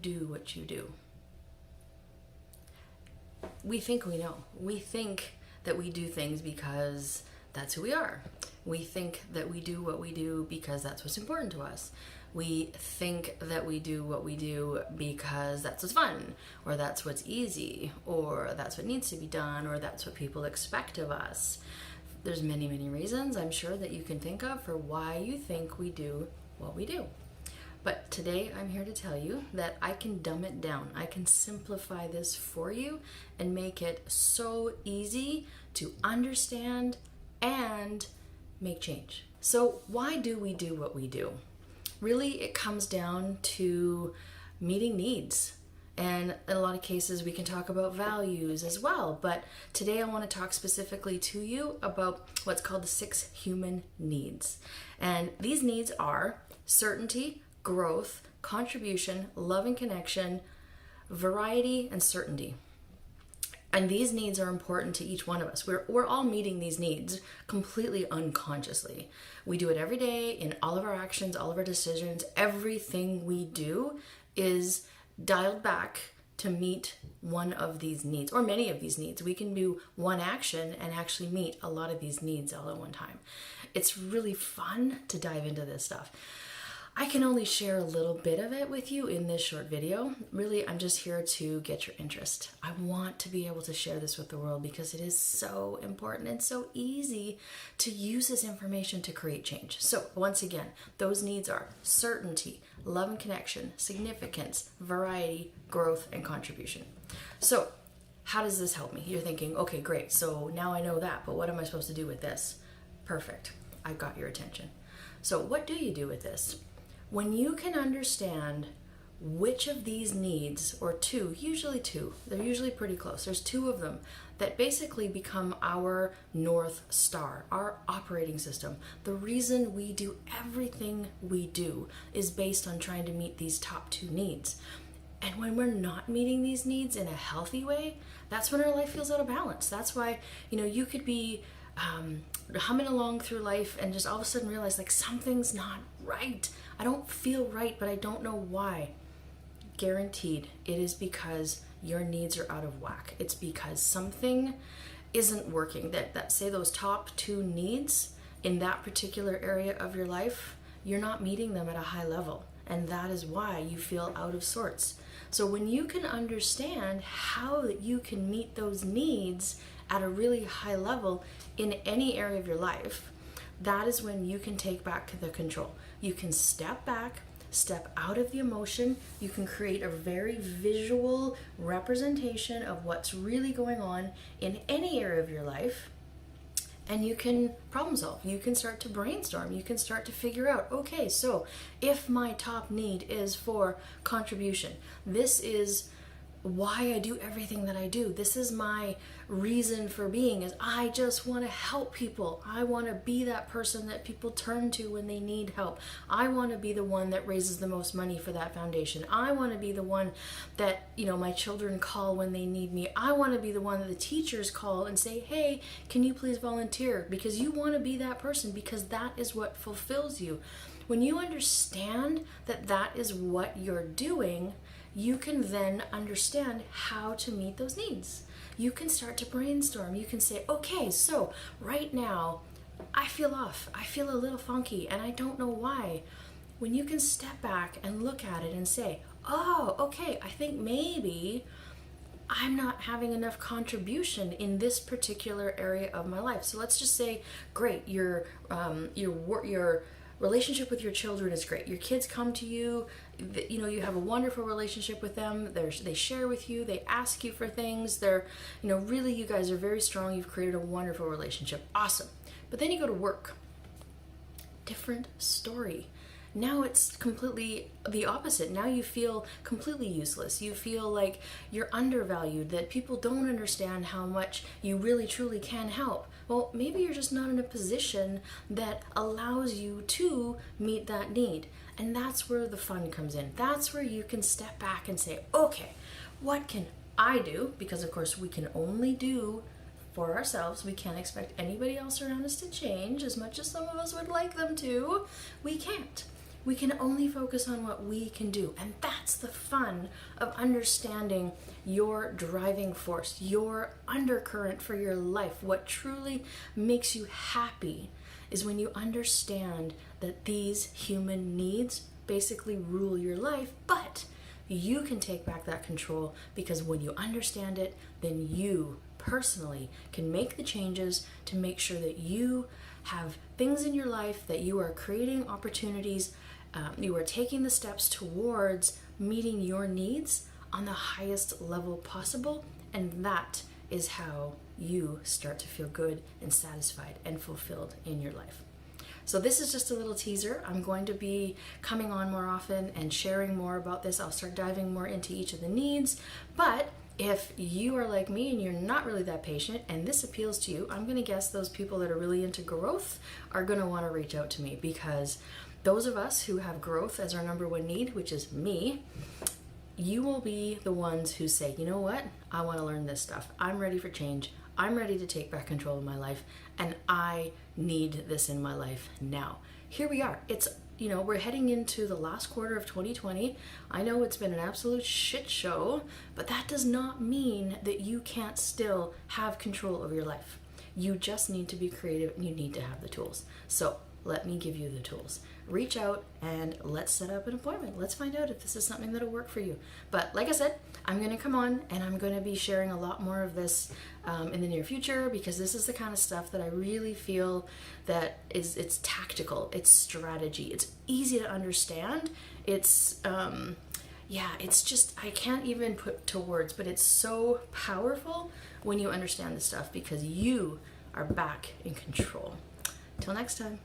do what you do? We think we know. We think that we do things because that's who we are. We think that we do what we do because that's what's important to us. We think that we do what we do because that's what's fun, or that's what's easy, or that's what needs to be done, or that's what people expect of us. There's many, many reasons I'm sure that you can think of for why you think we do what we do. But today I'm here to tell you that I can dumb it down. I can simplify this for you and make it so easy to understand and make change. So why do we do what we do? Really, it comes down to meeting needs. And in a lot of cases, we can talk about values as well. But today I want to talk specifically to you about what's called the 6 human needs. And these needs are certainty, growth, contribution, love and connection, variety, and certainty. And these needs are important to each one of us. We're all meeting these needs completely unconsciously. We do it every day in all of our actions, all of our decisions. Everything we do is dialed back to meet one of these needs or many of these needs. We can do one action and actually meet a lot of these needs all at one time. It's really fun to dive into this stuff. I can only share a little bit of it with you in this short video. Really, I'm just here to get your interest. I want to be able to share this with the world because it is so important and so easy to use this information to create change. So once again, those needs are certainty, love and connection, significance, variety, growth, and contribution. So how does this help me? You're thinking, okay, great. So now I know that, but what am I supposed to do with this? Perfect. I got your attention. So what do you do with this? When you can understand which of these needs, or usually two, they're usually pretty close. There's 2 of them that basically become our North Star, our operating system. The reason we do everything we do is based on trying to meet these top 2 needs. And when we're not meeting these needs in a healthy way, that's when our life feels out of balance. That's why, you could be humming along through life and just all of a sudden realize like something's not right. I don't feel right, but I don't know why. Guaranteed, it is because your needs are out of whack. It's because something isn't working. That say those top 2 needs in that particular area of your life, you're not meeting them at a high level. And that is why you feel out of sorts. So when you can understand how that you can meet those needs at a really high level in any area of your life, that is when you can take back the control. You can step back, step out of the emotion. You can create a very visual representation of what's really going on in any area of your life. And you can problem solve. You can start to brainstorm. You can start to figure out, okay, so if my top need is for contribution, this is why I do everything that I do. This is my reason for being, is I just want to help people. I want to be that person that people turn to when they need help. I want to be the one that raises the most money for that foundation. I want to be the one that, my children call when they need me. I want to be the one that the teachers call and say, hey, can you please volunteer? Because you want to be that person, because that is what fulfills you. When you understand that that is what you're doing, you can then understand how to meet those needs. You can start to brainstorm. You can say, okay, so right now I feel off. I feel a little funky and I don't know why. When you can step back and look at it and say, oh, okay, I think maybe I'm not having enough contribution in this particular area of my life. So let's just say, great, your relationship with your children is great. Your kids come to you, you have a wonderful relationship with them. They share with you, they ask you for things. Really you guys are very strong. You've created a wonderful relationship. Awesome. But then you go to work. Different story. Now it's completely the opposite. Now you feel completely useless. You feel like you're undervalued, that people don't understand how much you really truly can help. Well, maybe you're just not in a position that allows you to meet that need. And that's where the fun comes in. That's where you can step back and say, okay, what can I do? Because of course we can only do for ourselves. We can't expect anybody else around us to change as much as some of us would like them to. We can't. We can only focus on what we can do. And that's the fun of understanding your driving force, your undercurrent for your life. What truly makes you happy is when you understand that these human needs basically rule your life, but you can take back that control, because when you understand it, then you personally can make the changes to make sure that you have things in your life, that you are creating opportunities, you are taking the steps towards meeting your needs on the highest level possible, and that is how you start to feel good and satisfied and fulfilled in your life. So this is just a little teaser. I'm going to be coming on more often and sharing more about this. I'll start diving more into each of the needs. But if you are like me and you're not really that patient and this appeals to you, I'm going to guess those people that are really into growth are going to want to reach out to me, because those of us who have growth as our number one need, which is me, you will be the ones who say, you know what? I want to learn this stuff. I'm ready for change. I'm ready to take back control of my life, and I need this in my life now. Here we are. It's, we're heading into the last quarter of 2020. I know it's been an absolute shit show, but that does not mean that you can't still have control over your life. You just need to be creative, and you need to have the tools. So let me give you the tools. Reach out and let's set up an appointment. Let's find out if this is something that'll work for you. But like I said, I'm going to come on and I'm going to be sharing a lot more of this in the near future, because this is the kind of stuff that I really feel that it's tactical, it's strategy, it's easy to understand. It's it's just, I can't even put to words, but it's so powerful when you understand this stuff, because you are back in control. Till next time.